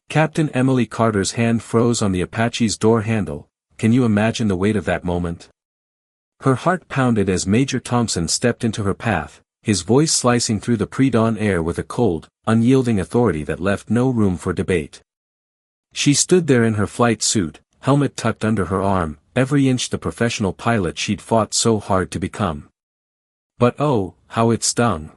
Captain Emily Carter's hand froze on the Apache's door handle. Can you imagine the weight of that moment? Her heart pounded as Major Thompson stepped into her path, his voice slicing through the pre-dawn air with a cold, unyielding authority that left no room for debate. She stood there in her flight suit, helmet tucked under her arm, every inch the professional pilot she'd fought so hard to become. But oh, how it stung.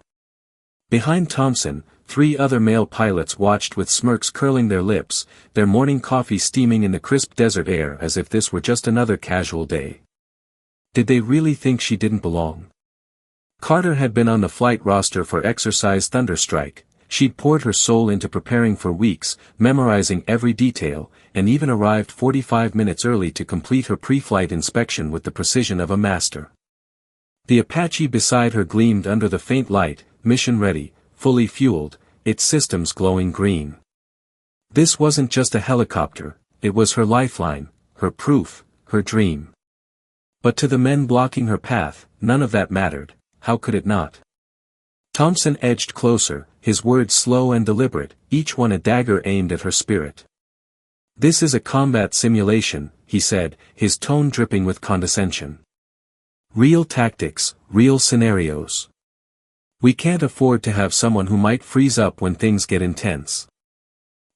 Behind Thompson, 3 other male pilots watched with smirks curling their lips, their morning coffee steaming in the crisp desert air as if this were just another casual day. Did they really think she didn't belong? Carter had been on the flight roster for Exercise Thunderstrike. She'd poured her soul into preparing for weeks, memorizing every detail, and even arrived 45 minutes early to complete her pre-flight inspection with the precision of a master. The Apache beside her gleamed under the faint light, mission-ready, fully fueled, its systems glowing green. This wasn't just a helicopter, it was her lifeline, her proof, her dream. But to the men blocking her path, none of that mattered. How could it not? Thompson edged closer, his words slow and deliberate, each one a dagger aimed at her spirit. This is a combat simulation, he said, his tone dripping with condescension. Real tactics, real scenarios. We can't afford to have someone who might freeze up when things get intense.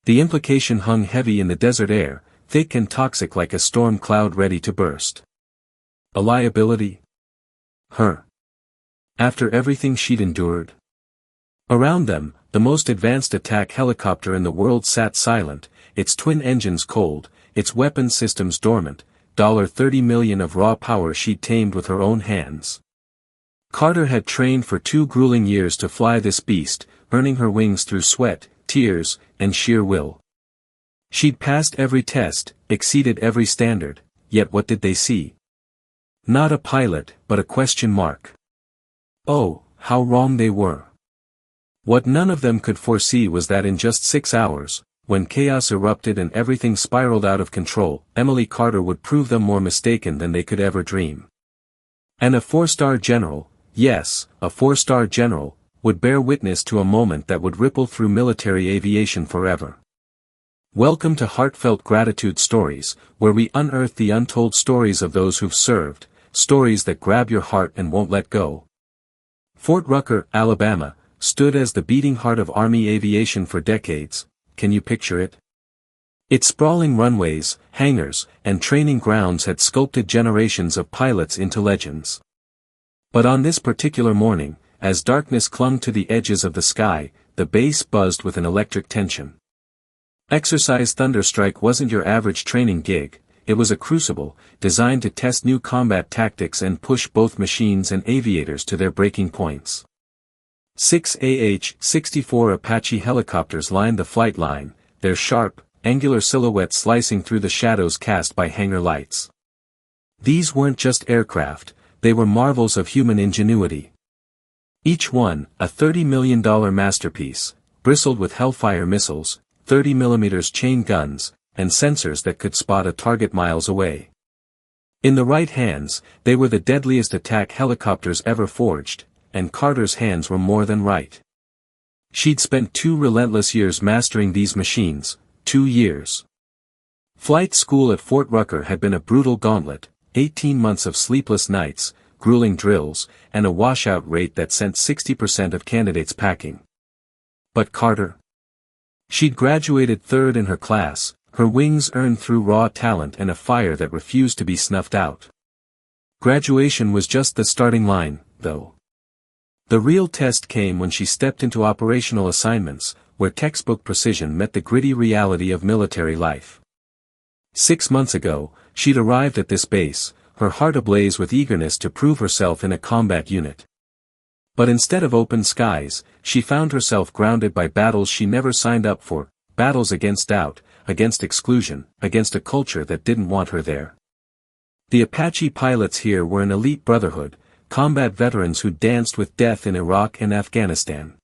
The implication hung heavy in the desert air, thick and toxic like a storm cloud ready to burst. A liability? Her. After everything she'd endured? Around them, the most advanced attack helicopter in the world sat silent, its twin engines cold, its weapons systems dormant, $30 million of raw power she'd tamed with her own hands. Carter had trained for 2 grueling years to fly this beast, earning her wings through sweat, tears, and sheer will. She'd passed every test, exceeded every standard, yet what did they see? Not a pilot, but a question mark. Oh, how wrong they were. What none of them could foresee was that in just 6 hours, when chaos erupted and everything spiraled out of control, Emily Carter would prove them more mistaken than they could ever dream. And a 4-star general, yes, a 4-star general, would bear witness to a moment that would ripple through military aviation forever. Welcome to Heartfelt Gratitude Stories, where we unearth the untold stories of those who've served, stories that grab your heart and won't let go. Fort Rucker, Alabama, stood as the beating heart of Army aviation for decades. Can you picture it? Its sprawling runways, hangars, and training grounds had sculpted generations of pilots into legends. But on this particular morning, as darkness clung to the edges of the sky, the base buzzed with an electric tension. Exercise Thunderstrike wasn't your average training gig, it was a crucible, designed to test new combat tactics and push both machines and aviators to their breaking points. 6 AH-64 Apache helicopters lined the flight line, their sharp, angular silhouettes slicing through the shadows cast by hangar lights. These weren't just aircraft, they were marvels of human ingenuity. Each one, a $30 million masterpiece, bristled with Hellfire missiles, 30mm chain guns, and sensors that could spot a target miles away. In the right hands, they were the deadliest attack helicopters ever forged, and Carter's hands were more than right. She'd spent 2 relentless years mastering these machines, 2 years. Flight school at Fort Rucker had been a brutal gauntlet, 18 months of sleepless nights, grueling drills, and a washout rate that sent 60% of candidates packing. But Carter? She'd graduated 3rd in her class, her wings earned through raw talent and a fire that refused to be snuffed out. Graduation was just the starting line, though. The real test came when she stepped into operational assignments, where textbook precision met the gritty reality of military life. 6 months ago, she'd arrived at this base, her heart ablaze with eagerness to prove herself in a combat unit. But instead of open skies, she found herself grounded by battles she never signed up for, battles against doubt, against exclusion, against a culture that didn't want her there. The Apache pilots here were an elite brotherhood, combat veterans who danced with death in Iraq and Afghanistan.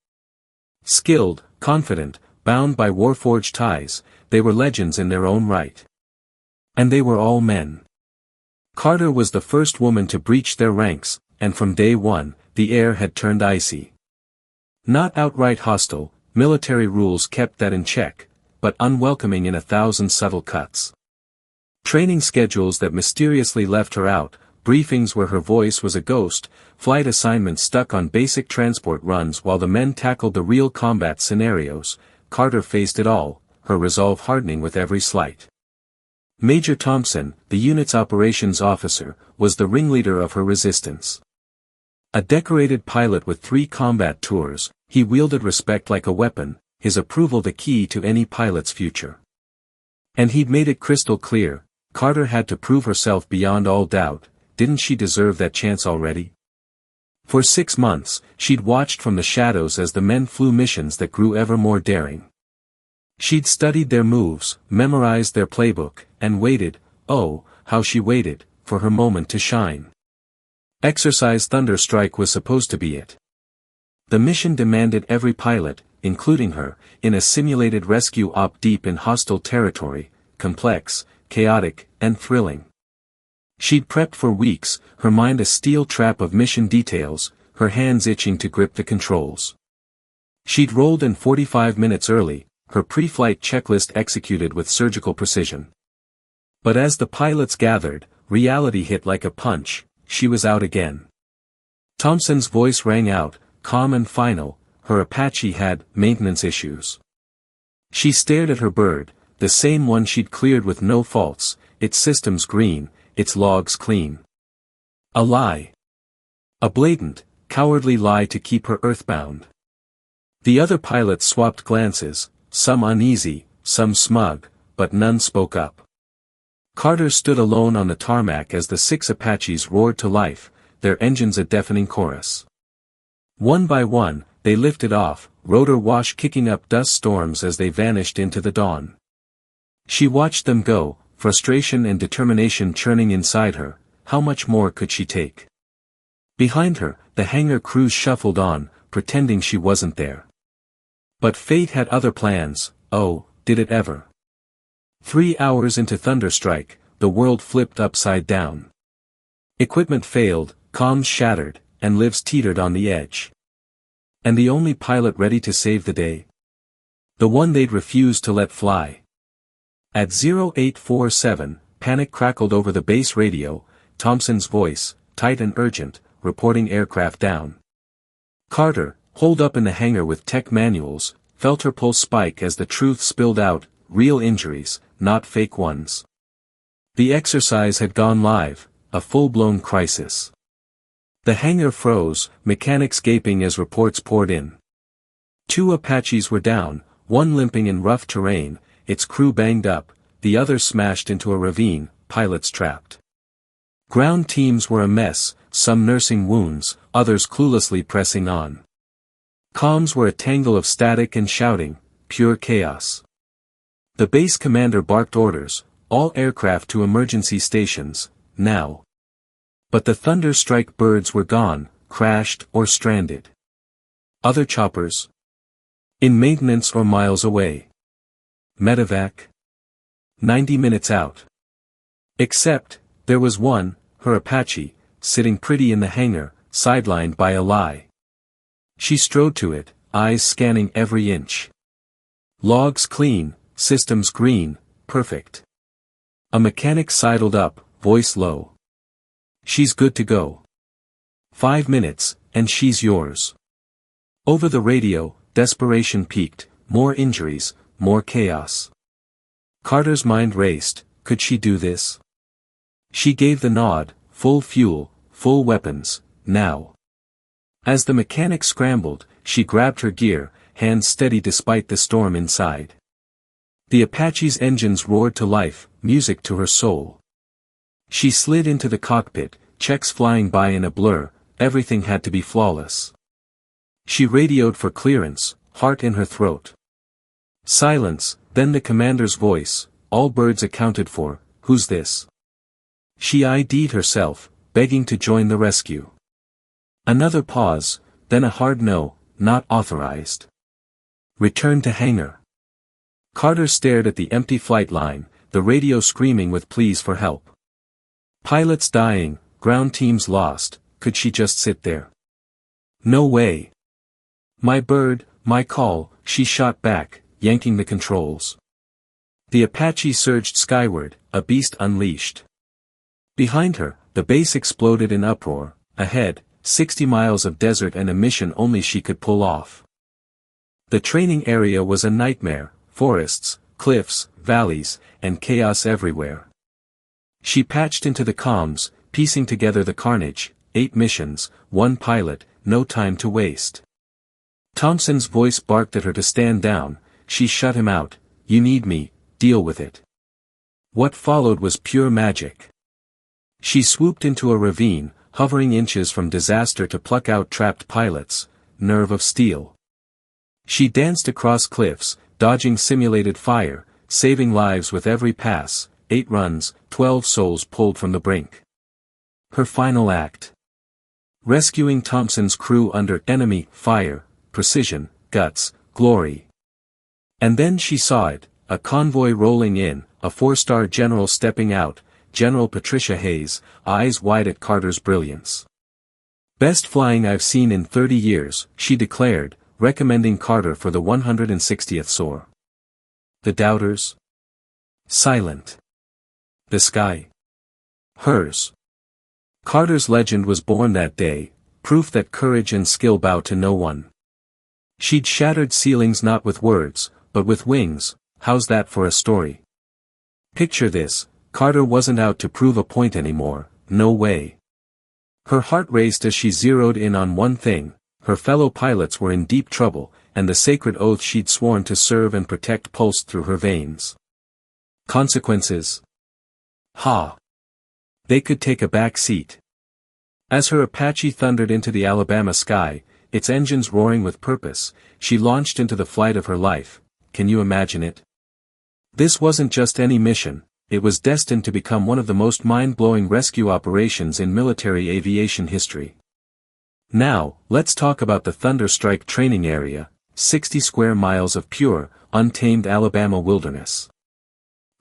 Skilled, confident, bound by war-forged ties, they were legends in their own right. And they were all men. Carter was the first woman to breach their ranks, and from day one, the air had turned icy. Not outright hostile, military rules kept that in check, but unwelcoming in 1,000 subtle cuts. Training schedules that mysteriously left her out, briefings where her voice was a ghost, flight assignments stuck on basic transport runs while the men tackled the real combat scenarios. Carter faced it all, her resolve hardening with every slight. Major Thompson, the unit's operations officer, was the ringleader of her resistance. A decorated pilot with 3 combat tours, he wielded respect like a weapon, his approval the key to any pilot's future. And he'd made it crystal clear, Carter had to prove herself beyond all doubt. Didn't she deserve that chance already? For 6 months, she'd watched from the shadows as the men flew missions that grew ever more daring. She'd studied their moves, memorized their playbook, and waited, oh, how she waited, for her moment to shine. Exercise Thunderstrike was supposed to be it. The mission demanded every pilot, including her, in a simulated rescue op deep in hostile territory, complex, chaotic, and thrilling. She'd prepped for weeks, her mind a steel trap of mission details, her hands itching to grip the controls. She'd rolled in 45 minutes early, her pre-flight checklist executed with surgical precision. But as the pilots gathered, reality hit like a punch, she was out again. Thompson's voice rang out, calm and final, her Apache had maintenance issues. She stared at her bird, the same one she'd cleared with no faults, its systems green, its logs clean. A lie. A blatant, cowardly lie to keep her earthbound. The other pilots swapped glances, some uneasy, some smug, but none spoke up. Carter stood alone on the tarmac as the 6 Apaches roared to life, their engines a deafening chorus. One by one, they lifted off, rotor wash kicking up dust storms as they vanished into the dawn. She watched them go, frustration and determination churning inside her. How much more could she take? Behind her, the hangar crews shuffled on, pretending she wasn't there. But fate had other plans, oh, did it ever? 3 hours into Thunderstrike, the world flipped upside down. Equipment failed, comms shattered, and lives teetered on the edge. And the only pilot ready to save the day? The one they'd refused to let fly. At 0847, panic crackled over the base radio, Thompson's voice, tight and urgent, reporting aircraft down. Carter, holed up in the hangar with tech manuals, felt her pulse spike as the truth spilled out, real injuries, not fake ones. The exercise had gone live, a full-blown crisis. The hangar froze, mechanics gaping as reports poured in. 2 Apaches were down, one limping in rough terrain, its crew banged up, the other smashed into a ravine, pilots trapped. Ground teams were a mess, some nursing wounds, others cluelessly pressing on. Comms were a tangle of static and shouting, pure chaos. The base commander barked orders, all aircraft to emergency stations, now. But the Thunderstrike birds were gone, crashed or stranded. Other choppers? In maintenance or miles away. Medevac? 90 minutes out. Except, there was one, her Apache, sitting pretty in the hangar, sidelined by a lie. She strode to it, eyes scanning every inch. Logs clean, systems green, perfect. A mechanic sidled up, voice low. She's good to go. 5 minutes, and she's yours. Over the radio, desperation peaked, more injuries, more chaos. Carter's mind raced, could she do this? She gave the nod, full fuel, full weapons, now. As the mechanic scrambled, she grabbed her gear, hands steady despite the storm inside. The Apache's engines roared to life, music to her soul. She slid into the cockpit, checks flying by in a blur, everything had to be flawless. She radioed for clearance, heart in her throat. Silence, then the commander's voice, all birds accounted for, who's this? She ID'd herself, begging to join the rescue. Another pause, then a hard no, not authorized. Return to hangar. Carter stared at the empty flight line, the radio screaming with pleas for help. Pilots dying, ground teams lost, could she just sit there? No way. My bird, my call, she shot back, yanking the controls. The Apache surged skyward, a beast unleashed. Behind her, the base exploded in uproar. Ahead, 60 miles of desert and a mission only she could pull off. The training area was a nightmare, forests, cliffs, valleys, and chaos everywhere. She patched into the comms, piecing together the carnage. 8 missions, 1 pilot, no time to waste. Thompson's voice barked at her to stand down. She shut him out. You need me, deal with it. What followed was pure magic. She swooped into a ravine, hovering inches from disaster to pluck out trapped pilots, nerve of steel. She danced across cliffs, dodging simulated fire, saving lives with every pass. 8 runs, 12 souls pulled from the brink. Her final act. Rescuing Thompson's crew under enemy fire, precision, guts, glory. And then she saw it, a convoy rolling in, a 4-star general stepping out, General Patricia Hayes, eyes wide at Carter's brilliance. Best flying I've seen in 30 years, she declared, recommending Carter for the 160th SOAR. The doubters? Silent. The sky? Hers. Carter's legend was born that day, proof that courage and skill bow to no one. She'd shattered ceilings not with words, but with wings. How's that for a story? Picture this, Carter wasn't out to prove a point anymore, no way. Her heart raced as she zeroed in on one thing: her fellow pilots were in deep trouble, and the sacred oath she'd sworn to serve and protect pulsed through her veins. Consequences? Ha! They could take a back seat. As her Apache thundered into the Alabama sky, its engines roaring with purpose, she launched into the flight of her life. Can you imagine it? This wasn't just any mission, it was destined to become one of the most mind-blowing rescue operations in military aviation history. Now, let's talk about the Thunderstrike training area, 60 square miles of pure, untamed Alabama wilderness.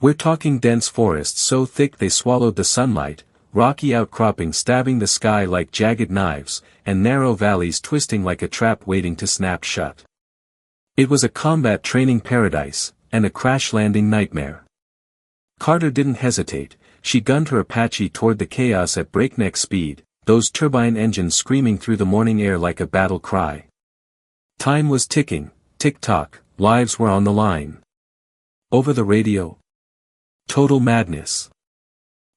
We're talking dense forests so thick they swallowed the sunlight, rocky outcroppings stabbing the sky like jagged knives, and narrow valleys twisting like a trap waiting to snap shut. It was a combat training paradise, and a crash-landing nightmare. Carter didn't hesitate. She gunned her Apache toward the chaos at breakneck speed, those turbine engines screaming through the morning air like a battle cry. Time was ticking, tick-tock, lives were on the line. Over the radio? Total madness.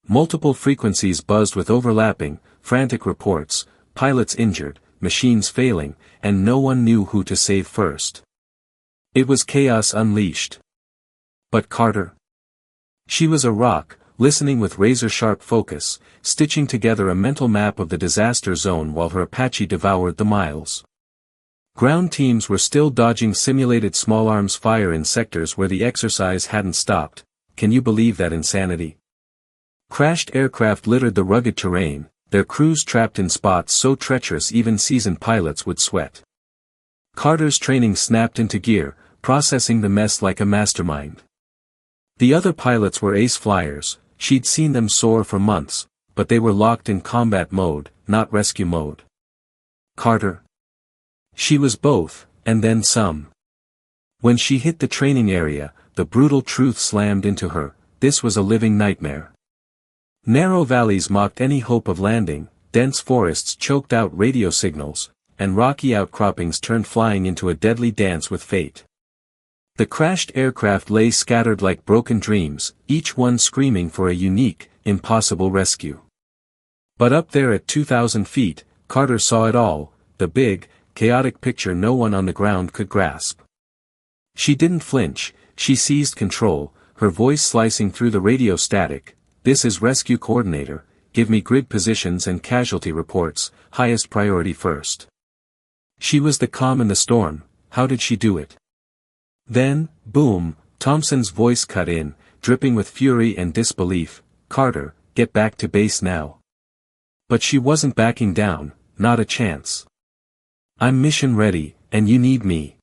Multiple frequencies buzzed with overlapping, frantic reports, pilots injured, machines failing, and no one knew who to save first. It was chaos unleashed. But Carter? She was a rock, listening with razor-sharp focus, stitching together a mental map of the disaster zone while her Apache devoured the miles. Ground teams were still dodging simulated small arms fire in sectors where the exercise hadn't stopped. Can you believe that insanity? Crashed aircraft littered the rugged terrain, their crews trapped in spots so treacherous even seasoned pilots would sweat. Carter's training snapped into gear, processing the mess like a mastermind. The other pilots were ace flyers. She'd seen them soar for months, but they were locked in combat mode, not rescue mode. Carter? She was both, and then some. When she hit the training area, the brutal truth slammed into her: this was a living nightmare. Narrow valleys mocked any hope of landing, dense forests choked out radio signals, and rocky outcroppings turned flying into a deadly dance with fate. The crashed aircraft lay scattered like broken dreams, each one screaming for a unique, impossible rescue. But up there at 2,000 feet, Carter saw it all, the big, chaotic picture no one on the ground could grasp. She didn't flinch, she seized control, her voice slicing through the radio static. This is Rescue Coordinator, give me grid positions and casualty reports, highest priority first. She was the calm in the storm. How did she do it? Then, boom, Thompson's voice cut in, dripping with fury and disbelief. Carter, get back to base now. But she wasn't backing down, not a chance. I'm mission ready, and you need me.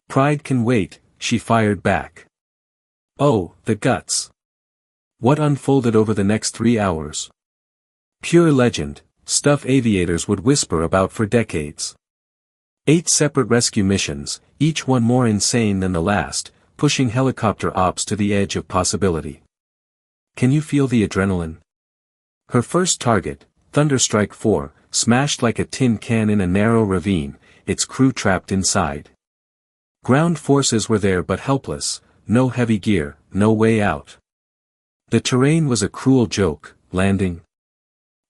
Pride can wait, she fired back. Oh, the guts. What unfolded over the next 3 hours? Pure legend, stuff aviators would whisper about for decades. 8 separate rescue missions, each one more insane than the last, pushing helicopter ops to the edge of possibility. Can you feel the adrenaline? Her first target, Thunderstrike 4, smashed like a tin can in a narrow ravine, its crew trapped inside. Ground forces were there but helpless, no heavy gear, no way out. The terrain was a cruel joke, landing.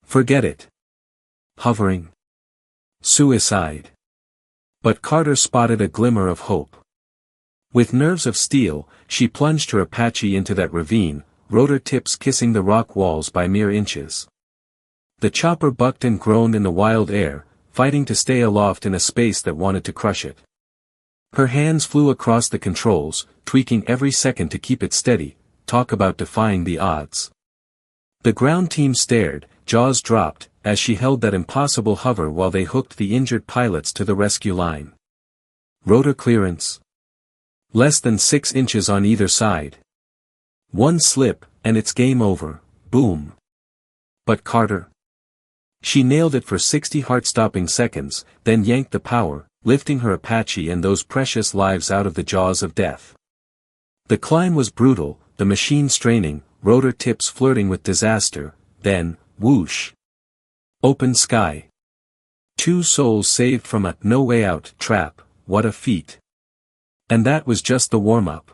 Forget it. Hovering. Suicide. But Carter spotted a glimmer of hope. With nerves of steel, she plunged her Apache into that ravine, rotor tips kissing the rock walls by mere inches. The chopper bucked and groaned in the wild air, fighting to stay aloft in a space that wanted to crush it. Her hands flew across the controls, tweaking every second to keep it steady. Talk about defying the odds. The ground team stared, jaws dropped, as she held that impossible hover while they hooked the injured pilots to the rescue line. Rotor clearance. Less than 6 inches on either side. One slip, and it's game over. Boom. But Carter. She nailed it for 60 heart-stopping seconds, then yanked the power, lifting her Apache and those precious lives out of the jaws of death. The climb was brutal, the machine straining, rotor tips flirting with disaster, then, whoosh. Open sky. 2 souls saved from a no-way-out trap, what a feat. And that was just the warm-up.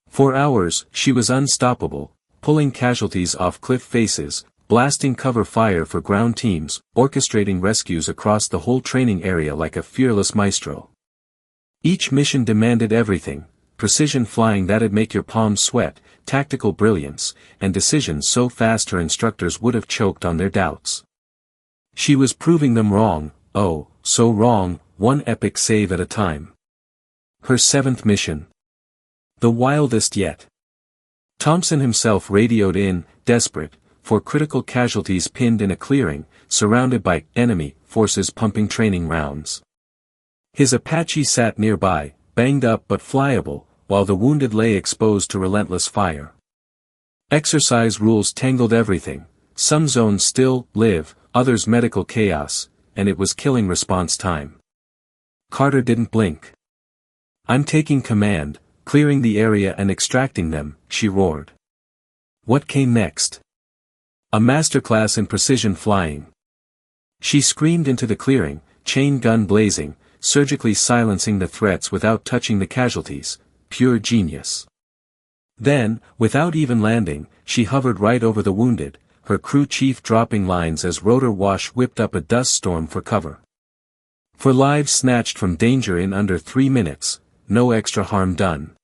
For hours, she was unstoppable, pulling casualties off cliff faces, blasting cover fire for ground teams, orchestrating rescues across the whole training area like a fearless maestro. Each mission demanded everything: precision flying that'd make your palms sweat, tactical brilliance, and decisions so fast her instructors would have choked on their doubts. She was proving them wrong, oh, so wrong, one epic save at a time. Her 7th mission. The wildest yet. Thompson himself radioed in, desperate, for critical casualties pinned in a clearing, surrounded by enemy forces pumping training rounds. His Apache sat nearby, banged up but flyable, while the wounded lay exposed to relentless fire. Exercise rules tangled everything. Some zones still live, others medical chaos, and it was killing response time. Carter didn't blink. "I'm taking command, clearing the area and extracting them," she roared. What came next? A masterclass in precision flying. She screamed into the clearing, chain gun blazing, surgically silencing the threats without touching the casualties. Pure genius. Then, without even landing, she hovered right over the wounded, her crew chief dropping lines as rotor wash whipped up a dust storm for cover. For lives snatched from danger in under 3 minutes, no extra harm done.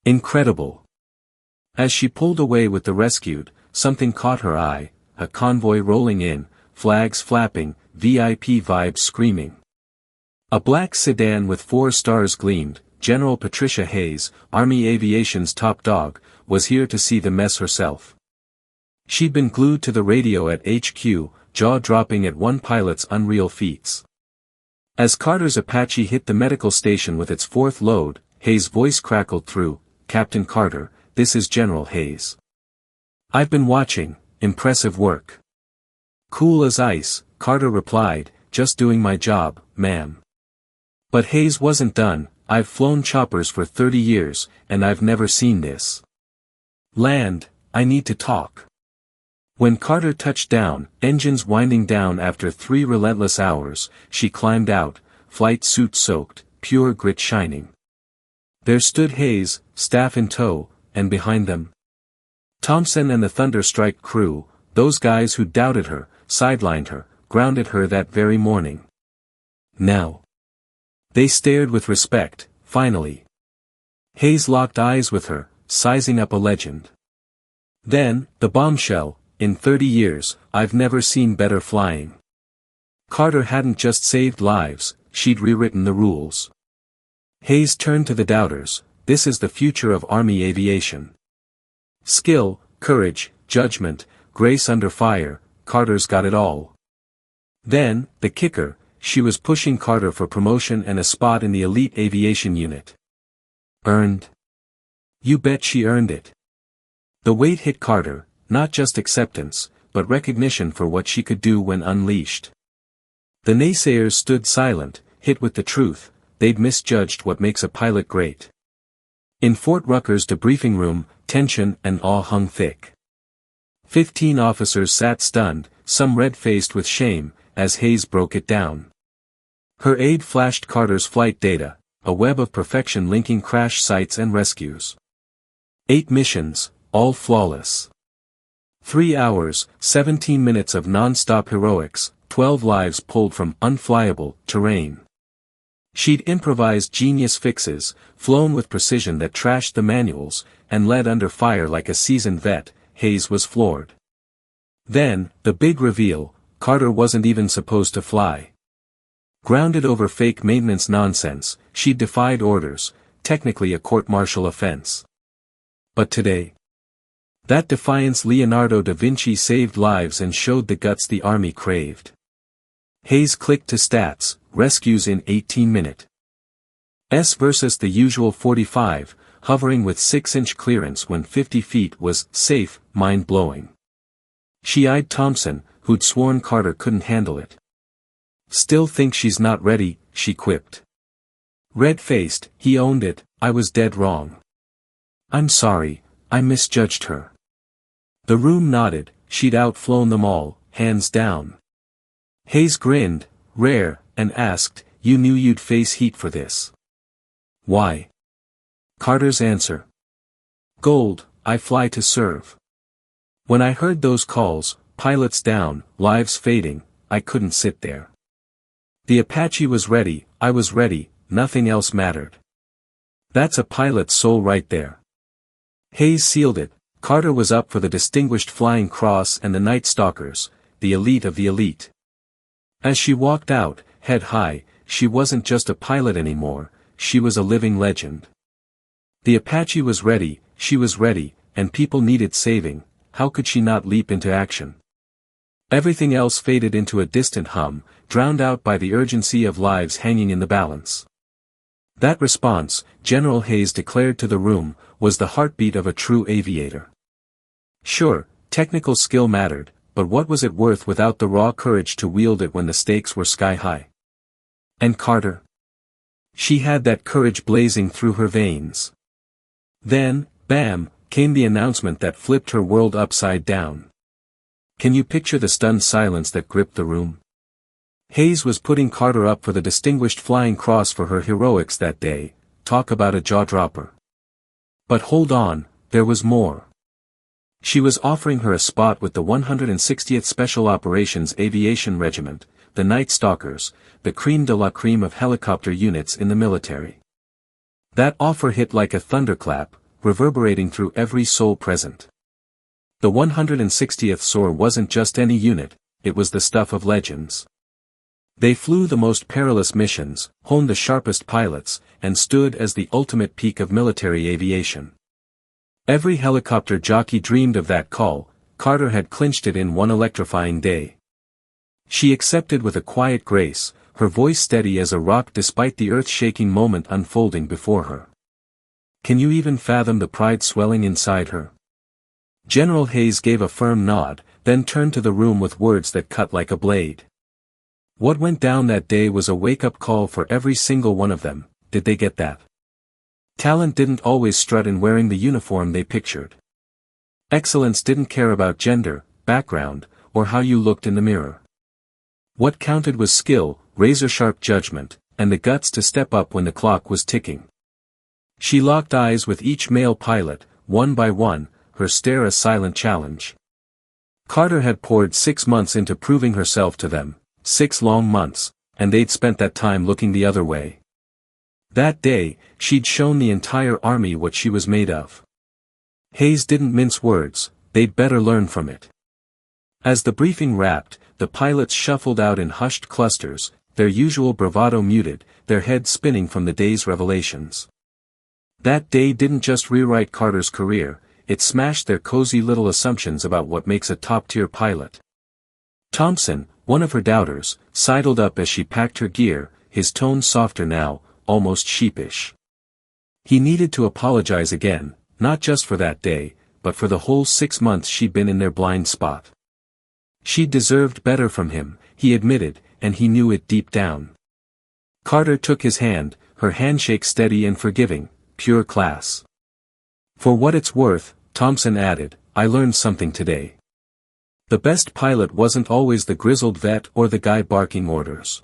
Incredible. As she pulled away with the rescued, something caught her eye, a convoy rolling in, flags flapping, VIP vibes screaming. A black sedan with 4 stars gleamed. General Patricia Hayes, Army Aviation's top dog, was here to see the mess herself. She'd been glued to the radio at HQ, jaw-dropping at one pilot's unreal feats. As Carter's Apache hit the medical station with its 4th load, Hayes' voice crackled through, "Captain Carter, this is General Hayes. I've been watching, impressive work." "Cool as ice," Carter replied, "just doing my job, ma'am." But Hayes wasn't done. "I've flown choppers for 30 years, and I've never seen this. Land, I need to talk." When Carter touched down, engines winding down after 3 relentless hours, she climbed out, flight suit soaked, pure grit shining. There stood Hayes, staff in tow, and behind them Thompson and the Thunderstrike crew, those guys who doubted her, sidelined her, grounded her that very morning. Now they stared with respect, finally. Hayes locked eyes with her, sizing up a legend. Then, the bombshell: "In 30 years, I've never seen better flying." Carter hadn't just saved lives, she'd rewritten the rules. Hayes turned to the doubters: "This is the future of Army aviation. Skill, courage, judgment, grace under fire, Carter's got it all." Then, the kicker: she was pushing Carter for promotion and a spot in the elite aviation unit. Earned? You bet she earned it. The weight hit Carter, not just acceptance, but recognition for what she could do when unleashed. The naysayers stood silent, hit with the truth: they'd misjudged what makes a pilot great. In Fort Rucker's debriefing room, tension and awe hung thick. 15 officers sat stunned, some red-faced with shame, as Hayes broke it down. Her aide flashed Carter's flight data, a web of perfection linking crash sites and rescues. 8 missions, all flawless. 3 hours, 17 minutes of non-stop heroics, 12 lives pulled from unflyable terrain. She'd improvised genius fixes, flown with precision that trashed the manuals, and led under fire like a seasoned vet. Hayes was floored. Then, the big reveal, Carter wasn't even supposed to fly. Grounded over fake maintenance nonsense, she'd defied orders, technically a court-martial offense. But today, that defiance Leonardo da Vinci saved lives and showed the guts the army craved. Hayes clicked to stats, rescues in 18 minutes versus the usual 45, hovering with 6-inch clearance when 50 feet was safe, mind-blowing. She eyed Thompson, who'd sworn Carter couldn't handle it. Still think she's not ready, she quipped. Red-faced, he owned it, I was dead wrong. I'm sorry, I misjudged her. The room nodded, she'd outflown them all, hands down. Hayes grinned, rare, and asked, you knew you'd face heat for this. Why? Carter's answer. Gold, I fly to serve. When I heard those calls, pilots down, lives fading, I couldn't sit there. The Apache was ready, I was ready, nothing else mattered. That's a pilot's soul right there. Hayes sealed it. Carter was up for the Distinguished Flying Cross and the Night Stalkers, the elite of the elite. As she walked out, head high, she wasn't just a pilot anymore, she was a living legend. The Apache was ready, she was ready, and people needed saving. How could she not leap into action? Everything else faded into a distant hum, drowned out by the urgency of lives hanging in the balance. That response, General Hayes declared to the room, was the heartbeat of a true aviator. Sure, technical skill mattered, but what was it worth without the raw courage to wield it when the stakes were sky-high? And Carter? She had that courage blazing through her veins. Then, bam, came the announcement that flipped her world upside down. Can you picture the stunned silence that gripped the room? Hayes was putting Carter up for the Distinguished Flying Cross for her heroics that day. Talk about a jaw-dropper. But hold on, there was more. She was offering her a spot with the 160th Special Operations Aviation Regiment, the Night Stalkers, the crème de la crème of helicopter units in the military. That offer hit like a thunderclap, reverberating through every soul present. The 160th SOAR wasn't just any unit, it was the stuff of legends. They flew the most perilous missions, honed the sharpest pilots, and stood as the ultimate peak of military aviation. Every helicopter jockey dreamed of that call. Carter had clinched it in one electrifying day. She accepted with a quiet grace, her voice steady as a rock despite the earth-shaking moment unfolding before her. Can you even fathom the pride swelling inside her? General Hayes gave a firm nod, then turned to the room with words that cut like a blade. What went down that day was a wake-up call for every single one of them. Did they get that? Talent didn't always strut in wearing the uniform they pictured. Excellence didn't care about gender, background, or how you looked in the mirror. What counted was skill, razor-sharp judgment, and the guts to step up when the clock was ticking. She locked eyes with each male pilot, one by one, her stare a silent challenge. Carter had poured 6 months into proving herself to them, 6 long months, and they'd spent that time looking the other way. That day, she'd shown the entire army what she was made of. Hayes didn't mince words, they'd better learn from it. As the briefing wrapped, the pilots shuffled out in hushed clusters, their usual bravado muted, their heads spinning from the day's revelations. That day didn't just rewrite Carter's career, it smashed their cozy little assumptions about what makes a top-tier pilot. Thompson, one of her doubters, sidled up as she packed her gear, his tone softer now, almost sheepish. He needed to apologize again, not just for that day, but for the whole 6 months she'd been in their blind spot. She deserved better from him, he admitted, and he knew it deep down. Carter took his hand, her handshake steady and forgiving, pure class. For what it's worth, Thompson added, I learned something today. The best pilot wasn't always the grizzled vet or the guy barking orders.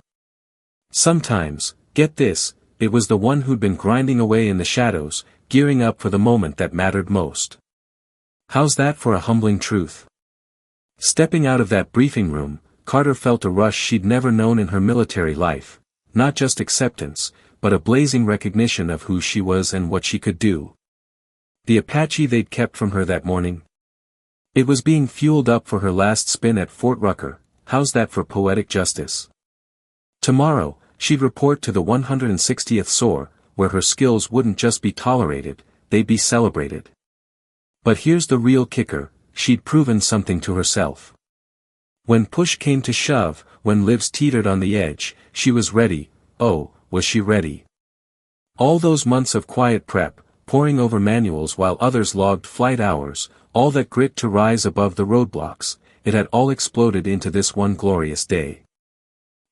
Sometimes, get this, it was the one who'd been grinding away in the shadows, gearing up for the moment that mattered most. How's that for a humbling truth? Stepping out of that briefing room, Carter felt a rush she'd never known in her military life, not just acceptance, but a blazing recognition of who she was and what she could do. The Apache they'd kept from her that morning? It was being fueled up for her last spin at Fort Rucker. How's that for poetic justice? Tomorrow, she'd report to the 160th SOAR, where her skills wouldn't just be tolerated, they'd be celebrated. But here's the real kicker, she'd proven something to herself. When push came to shove, when lives teetered on the edge, she was ready. Oh, was she ready? All those months of quiet prep, poring over manuals while others logged flight hours, all that grit to rise above the roadblocks, it had all exploded into this one glorious day.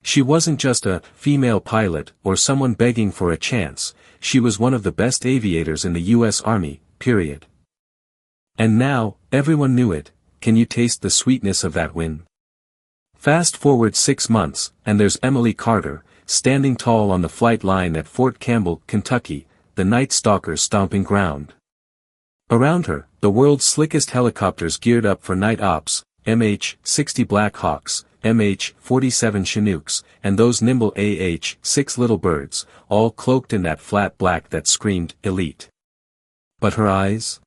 She wasn't just a female pilot or someone begging for a chance, she was one of the best aviators in the U.S. Army, period. And now, everyone knew it. Can you taste the sweetness of that win? Fast forward 6 months, and there's Emily Carter, standing tall on the flight line at Fort Campbell, Kentucky, the Night Stalker's stomping ground. Around her, the world's slickest helicopters geared up for night ops, MH-60 Black Hawks, MH-47 Chinooks, and those nimble AH-6 Little Birds, all cloaked in that flat black that screamed, elite. But her eyes?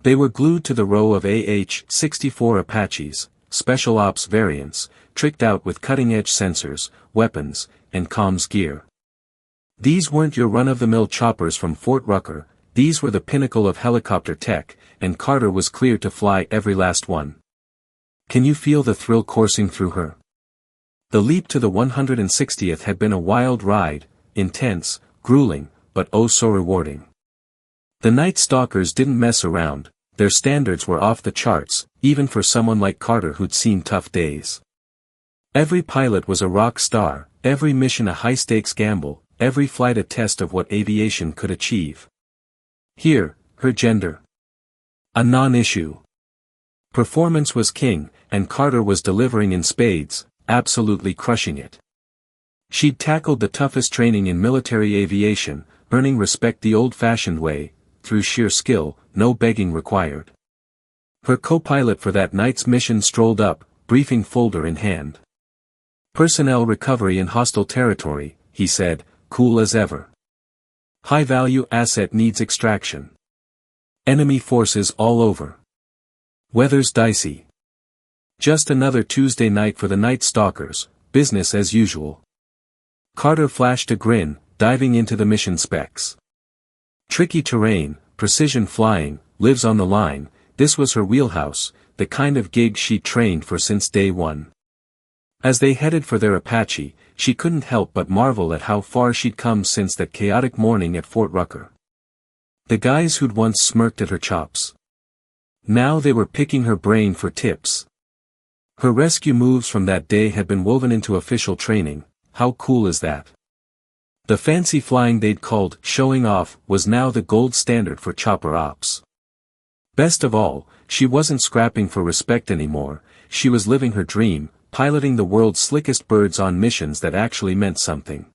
They were glued to the row of AH-64 Apaches, special ops variants, tricked out with cutting-edge sensors, weapons, and comms gear. These weren't your run-of-the-mill choppers from Fort Rucker, these were the pinnacle of helicopter tech, and Carter was cleared to fly every last one. Can you feel the thrill coursing through her? The leap to the 160th had been a wild ride, intense, grueling, but oh so rewarding. The Night Stalkers didn't mess around, their standards were off the charts, even for someone like Carter who'd seen tough days. Every pilot was a rock star, every mission a high-stakes gamble, every flight a test of what aviation could achieve. Here, her gender. A non-issue. Performance was king, and Carter was delivering in spades, absolutely crushing it. She'd tackled the toughest training in military aviation, earning respect the old-fashioned way, through sheer skill, no begging required. Her co-pilot for that night's mission strolled up, briefing folder in hand. Personnel recovery in hostile territory, he said, cool as ever. High-value asset needs extraction. Enemy forces all over. Weather's dicey. Just another Tuesday night for the Night Stalkers, business as usual. Carter flashed a grin, diving into the mission specs. Tricky terrain, precision flying, lives on the line, this was her wheelhouse, the kind of gig she'd trained for since day one. As they headed for their Apache, she couldn't help but marvel at how far she'd come since that chaotic morning at Fort Rucker. The guys who'd once smirked at her chops. Now they were picking her brain for tips. Her rescue moves from that day had been woven into official training. How cool is that? The fancy flying they'd called showing off was now the gold standard for chopper ops. Best of all, she wasn't scrapping for respect anymore, she was living her dream, piloting the world's slickest birds on missions that actually meant something.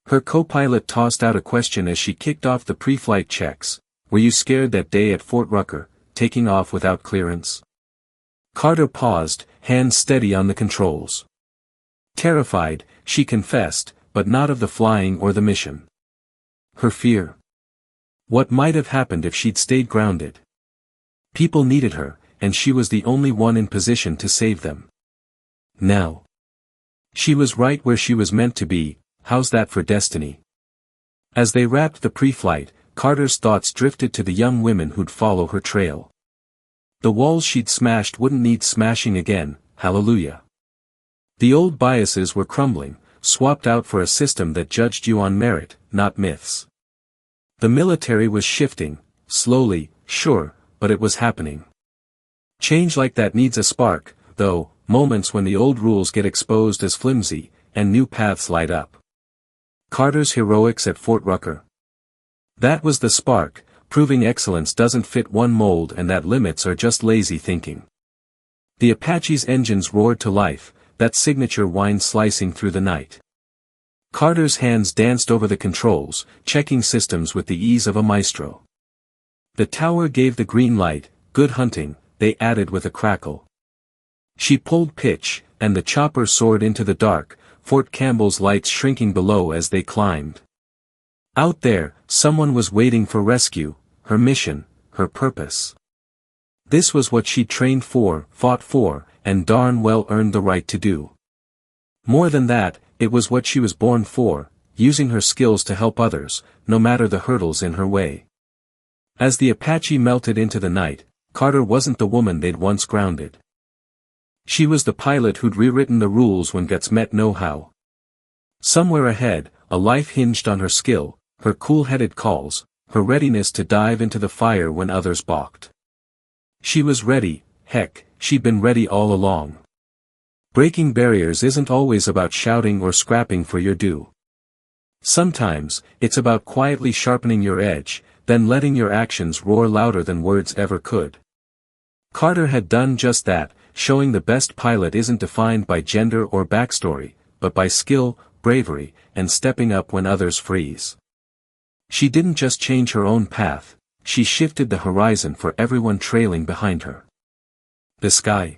Her co-pilot tossed out a question as she kicked off the pre-flight checks. Were you scared that day at Fort Rucker, taking off without clearance? Carter paused, hands steady on the controls. Terrified, she confessed, but not of the flying or the mission. Her fear. What might have happened if she'd stayed grounded? People needed her, and she was the only one in position to save them. Now. She was right where she was meant to be. How's that for destiny? As they wrapped the pre-flight, Carter's thoughts drifted to the young women who'd follow her trail. The walls she'd smashed wouldn't need smashing again, hallelujah. The old biases were crumbling, swapped out for a system that judged you on merit, not myths. The military was shifting, slowly, sure, but it was happening. Change like that needs a spark, though, moments when the old rules get exposed as flimsy, and new paths light up. Carter's heroics at Fort Rucker. That was the spark, proving excellence doesn't fit one mold and that limits are just lazy thinking. The Apache's engines roared to life, that signature whine slicing through the night. Carter's hands danced over the controls, checking systems with the ease of a maestro. The tower gave the green light, good hunting, they added with a crackle. She pulled pitch, and the chopper soared into the dark, Fort Campbell's lights shrinking below as they climbed. Out there, someone was waiting for rescue, her mission, her purpose. This was what she'd trained for, fought for, and darn well earned the right to do. More than that, it was what she was born for, using her skills to help others, no matter the hurdles in her way. As the Apache melted into the night, Carter wasn't the woman they'd once grounded. She was the pilot who'd rewritten the rules when guts met know-how. Somewhere ahead, a life hinged on her skill, her cool-headed calls, her readiness to dive into the fire when others balked. She was ready, heck, she'd been ready all along. Breaking barriers isn't always about shouting or scrapping for your due. Sometimes, it's about quietly sharpening your edge, then letting your actions roar louder than words ever could. Carter had done just that, showing the best pilot isn't defined by gender or backstory, but by skill, bravery, and stepping up when others freeze. She didn't just change her own path, she shifted the horizon for everyone trailing behind her. The sky.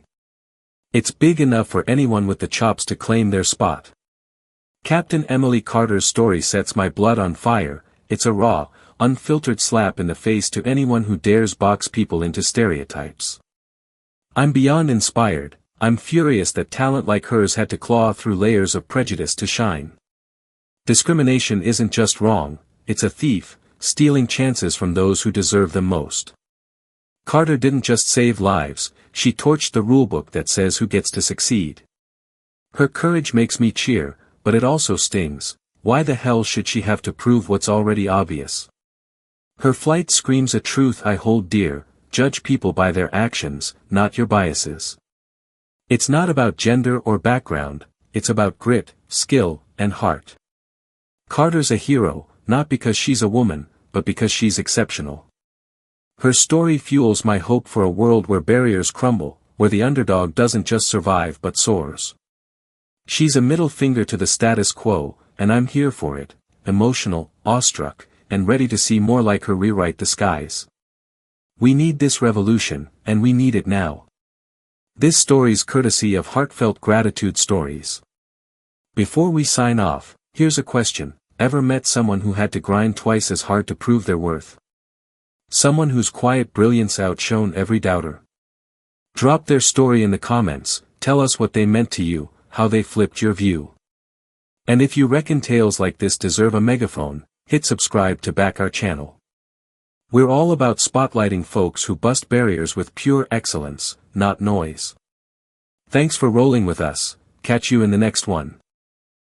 It's big enough for anyone with the chops to claim their spot. Captain Emily Carter's story sets my blood on fire, it's a raw, unfiltered slap in the face to anyone who dares box people into stereotypes. I'm beyond inspired, I'm furious that talent like hers had to claw through layers of prejudice to shine. Discrimination isn't just wrong, it's a thief, stealing chances from those who deserve them most. Carter didn't just save lives, she torched the rulebook that says who gets to succeed. Her courage makes me cheer, but it also stings. Why the hell should she have to prove what's already obvious? Her flight screams a truth I hold dear, judge people by their actions, not your biases. It's not about gender or background, it's about grit, skill, and heart. Carter's a hero, not because she's a woman, but because she's exceptional. Her story fuels my hope for a world where barriers crumble, where the underdog doesn't just survive but soars. She's a middle finger to the status quo, and I'm here for it, emotional, awestruck, and ready to see more like her rewrite the skies. We need this revolution, and we need it now. This story's courtesy of Heartfelt Gratitude Stories. Before we sign off, here's a question: ever met someone who had to grind twice as hard to prove their worth? Someone whose quiet brilliance outshone every doubter? Drop their story in the comments, tell us what they meant to you, how they flipped your view. And if you reckon tales like this deserve a megaphone, hit subscribe to back our channel. We're all about spotlighting folks who bust barriers with pure excellence, not noise. Thanks for rolling with us, catch you in the next one.